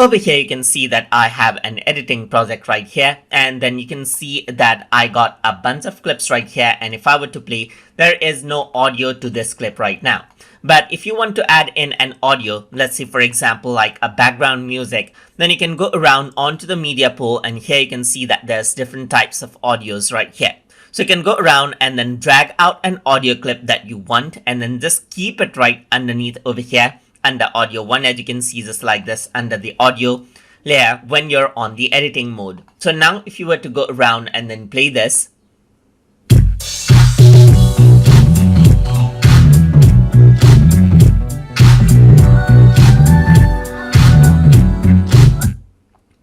over here you can see that I have an editing project right here, and then you can see that I got a bunch of clips right here, and if I were to play, there is no audio to this clip right now. But if you want to add in an audio, let's say for example like a background music, then you can go around onto the media pool, and here you can see that there's different types of audios right here. So you can go around and then drag out an audio clip that you want, and then just keep it right underneath over here under audio 1, as you can see just like this under the audio layer when you're on the editing mode. So now if you were to go around and then play this,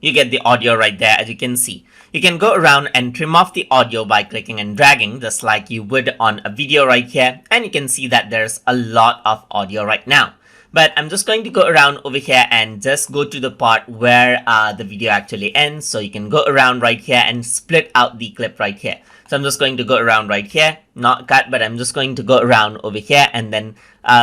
you get the audio right there, as you can see. You can go around and trim off the audio by clicking and dragging just like you would on a video right here, and you can see that there's a lot of audio right now. But I'm just going to go around over here and just go to the part where the video actually ends. So you can go around right here and split out the clip right here. So I'm just going to go around right here, not cut, but I'm just going to go around over here and then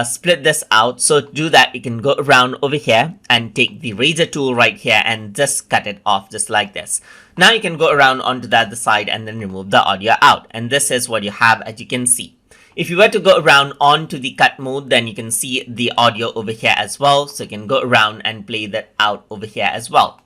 split this out. So to do that, you can go around over here and take the razor tool right here and just cut it off just like this. Now you can go around onto the other side and then remove the audio out. And this is what you have, as you can see. If you were to go around onto the cut mode, then you can see the audio over here as well. So you can go around and play that out over here as well.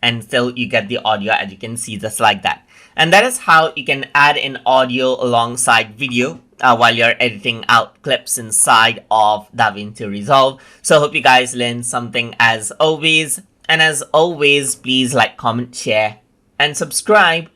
And still you get the audio, as you can see, just like that. And that is how you can add in audio alongside video while you're editing out clips inside of Davinci Resolve. So I hope you guys learned something as always. And as always, please like, comment, share, and subscribe.